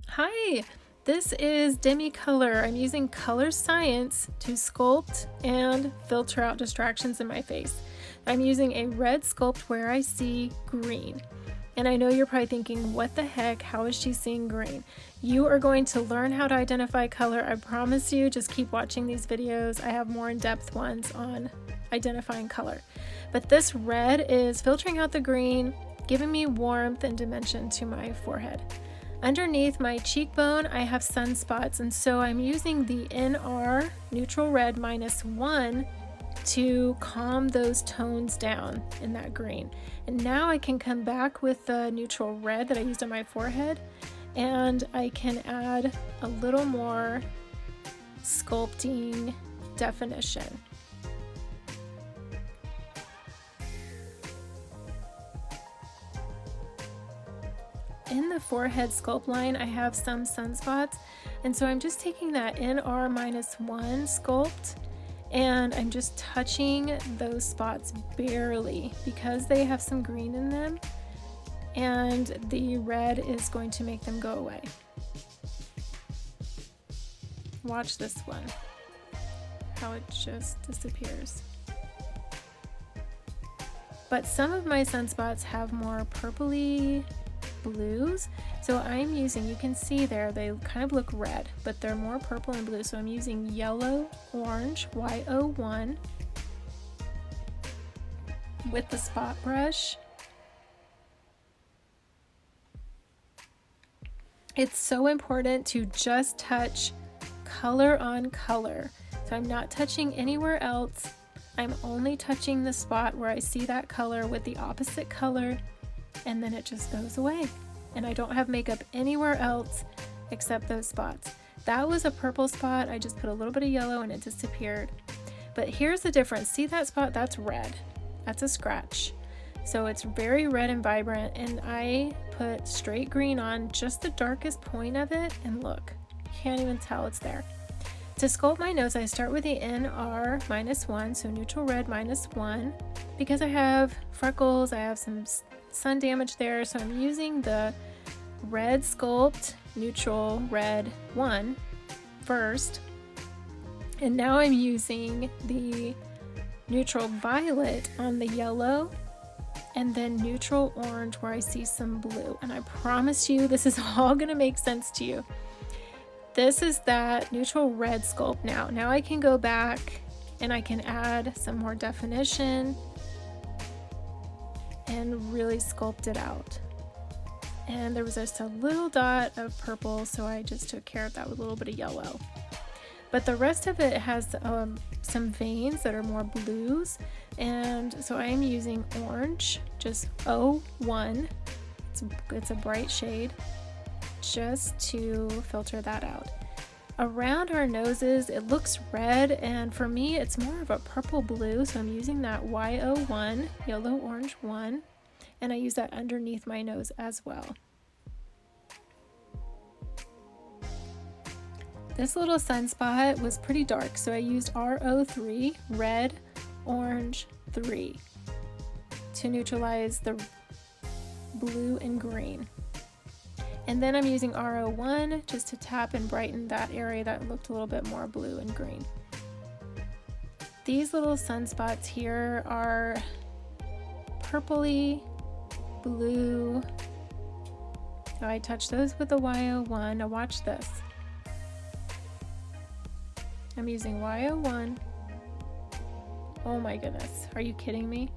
Hi, this is Demi Color. I'm using color science to sculpt and filter out distractions in my face. I'm using a red sculpt where I see green. And I know you're probably thinking, what the heck? How is she seeing green? You are going to learn how to identify color. I promise you, just keep watching these videos. I have more in-depth ones on identifying color. But this red is filtering out the green, giving me warmth and dimension to my forehead. Underneath my cheekbone, I have sunspots, and so I'm using the NR Neutral Red -1 to calm those tones down in that green. And now I can come back with the neutral red that I used on my forehead, and I can add a little more sculpting definition. In the forehead sculpt line, I have some sunspots, and so I'm just taking that NR -1 sculpt and I'm just touching those spots barely because they have some green in them, and the red is going to make them go away. Watch this one, how it just disappears. But some of my sunspots have more purpley blues, so I'm using, you can see there, they kind of look red, but they're more purple and blue, so I'm using yellow orange Y01 with the spot brush. It's so important to just touch color on color, so I'm not touching anywhere else. I'm only touching the spot where I see that color with the opposite color, and then it just goes away. And I don't have makeup anywhere else except those spots. That was a purple spot. I just put a little bit of yellow and it disappeared. But here's the difference. See that spot? That's red. That's a scratch. So it's very red and vibrant, and I put straight green on just the darkest point of it, and look, you can't even tell it's there. To sculpt my nose, I start with the NR -1, so neutral red -1, because I have freckles, I have some sun damage there, so I'm using the red sculpt neutral red 1 first, and now I'm using the neutral violet on the yellow, and then neutral orange where I see some blue. And I promise you this is all gonna make sense to you. This is that neutral red sculpt now. Now I can go back and I can add some more definition and really sculpt it out. And there was just a little dot of purple, so I just took care of that with a little bit of yellow. But the rest of it has some veins that are more blues, and so I am using orange, just 01. It's a bright shade, just to filter that out. Around our noses, it looks red, and for me, it's more of a purple blue, so I'm using that Y01, yellow orange 1, and I use that underneath my nose as well. This little sunspot was pretty dark, so I used R03, red, orange 3, to neutralize the blue and green. And then I'm using R01 just to tap and brighten that area that looked a little bit more blue and green. These little sunspots here are purpley, blue. So I touch those with the Y01. Now watch this. I'm using Y01. Oh my goodness, are you kidding me?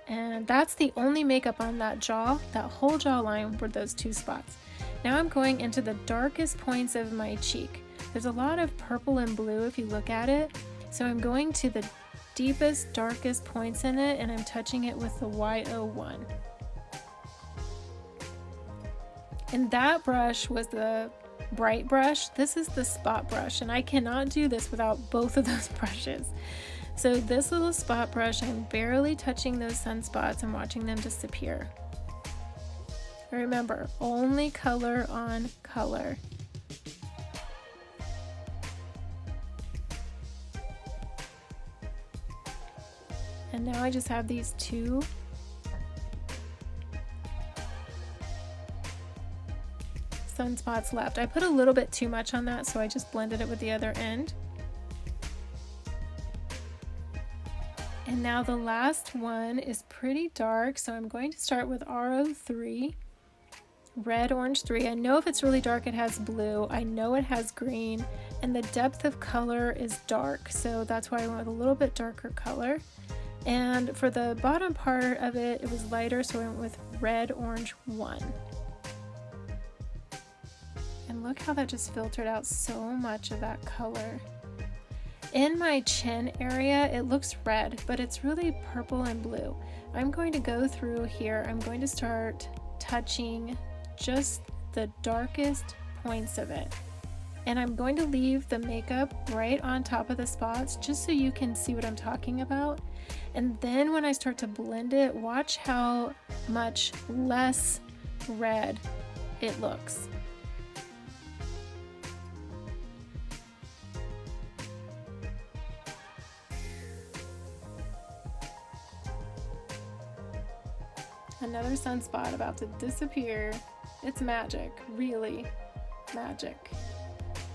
And that's the only makeup on that jaw, that whole jawline, were those two spots. Now I'm going into the darkest points of my cheek. There's a lot of purple and blue if you look at it. So I'm going to the deepest, darkest points in it, and I'm touching it with the Y01. And that brush was the bright brush. This is the spot brush, and I cannot do this without both of those brushes. So this little spot brush, I'm barely touching those sunspots and watching them disappear. Remember, only color on color. And now I just have these two sunspots left. I put a little bit too much on that, so I just blended it with the other end. And now the last one is pretty dark, so I'm going to start with RO3, red, orange 3. I know if it's really dark it has blue, I know it has green, and the depth of color is dark, so that's why I went with a little bit darker color. And for the bottom part of it, it was lighter, so I went with red, orange 1. And look how that just filtered out so much of that color. In my chin area, it looks red, but it's really purple and blue. I'm going to go through here. I'm going to start touching just the darkest points of it. And I'm going to leave the makeup right on top of the spots just so you can see what I'm talking about. And then when I start to blend it, watch how much less red it looks. Another sunspot about to disappear. It's magic, really magic.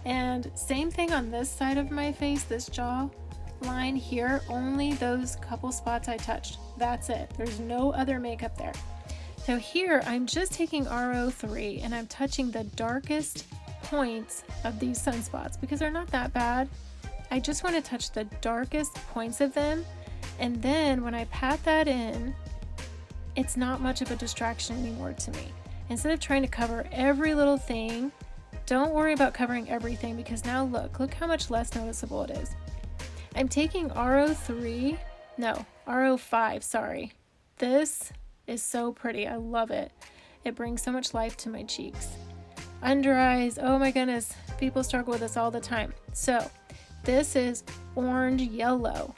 And same thing on this side of my face, this jaw line here, only those couple spots I touched. That's it. There's no other makeup there. So here I'm just taking RO3 and I'm touching the darkest points of these sunspots because they're not that bad. I just want to touch the darkest points of them, and then when I pat that in, it's not much of a distraction anymore to me. Instead of trying to cover every little thing, don't worry about covering everything because now look how much less noticeable it is. I'm taking RO5, sorry. This is so pretty, I love it. It brings so much life to my cheeks. Under eyes, oh my goodness, people struggle with this all the time. So this is orange yellow,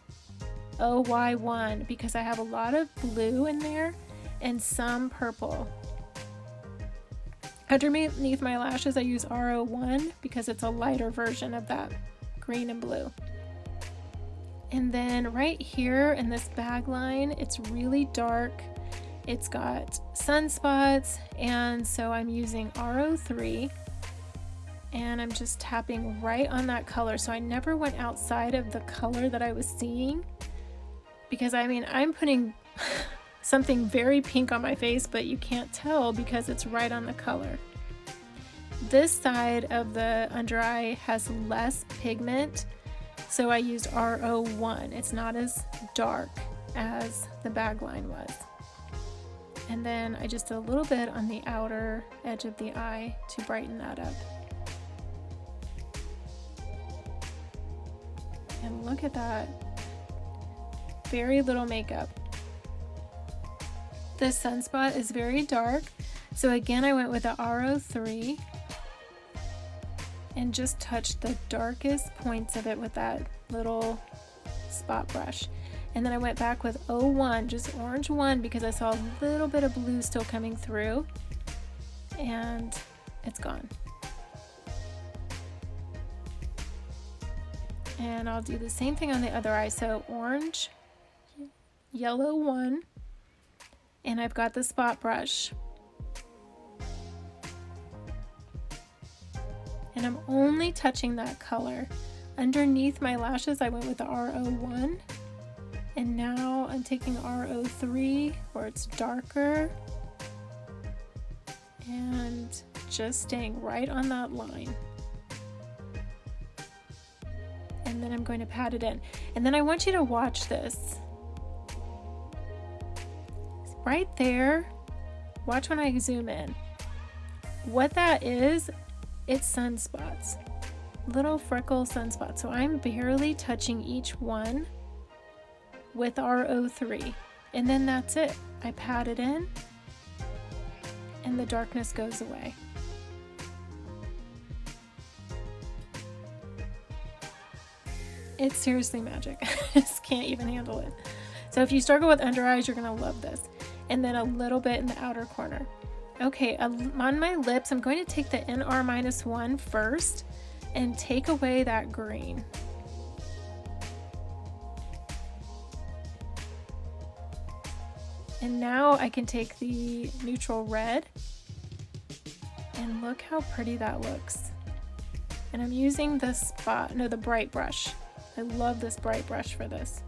OY1, because I have a lot of blue in there and some purple. Underneath my lashes, I use RO1 because it's a lighter version of that green and blue. And then right here in this bag line, it's really dark. It's got sunspots, and so I'm using RO3 and I'm just tapping right on that color. So I never went outside of the color that I was seeing because I mean, I'm putting something very pink on my face, but you can't tell because it's right on the color. This side of the under eye has less pigment, so I used RO1. It's not as dark as the bag line was. And then I just did a little bit on the outer edge of the eye to brighten that up. And look at that. Very little makeup. This sunspot is very dark, so again I went with the RO3 and just touched the darkest points of it with that little spot brush. And then I went back with O1, just orange 1, because I saw a little bit of blue still coming through, and it's gone. And I'll do the same thing on the other eye, so orange, yellow 1, and I've got the spot brush. And I'm only touching that color. Underneath my lashes, I went with the RO1. And now I'm taking RO3 where it's darker. And just staying right on that line. And then I'm going to pat it in. And then I want you to watch this. Right there, watch when I zoom in. What that is, it's sunspots. Little freckle sunspots. So I'm barely touching each one with RO3. And then that's it. I pat it in and the darkness goes away. It's seriously magic. I just can't even handle it. So if you struggle with under eyes, you're gonna love this. And then a little bit in the outer corner. Okay, on my lips, I'm going to take the NR-1 first and take away that green. And now I can take the neutral red And look how pretty that looks. And I'm using the bright brush. I love this bright brush for this.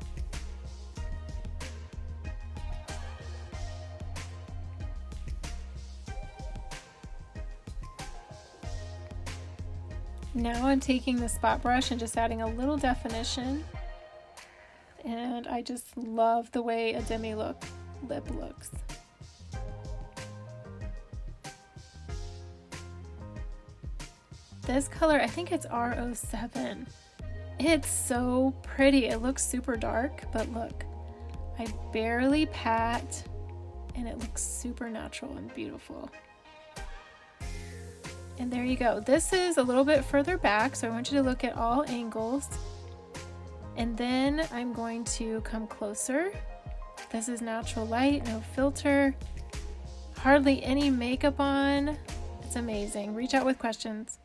Now I'm taking the spot brush and just adding a little definition. And I just love the way a Demi lip looks. This color, I think it's R07. It's so pretty. It looks super dark, but look, I barely pat and it looks super natural and beautiful. And there you go. This is a little bit further back, so I want you to look at all angles. And then I'm going to come closer. This is natural light, no filter, hardly any makeup on. It's amazing. Reach out with questions.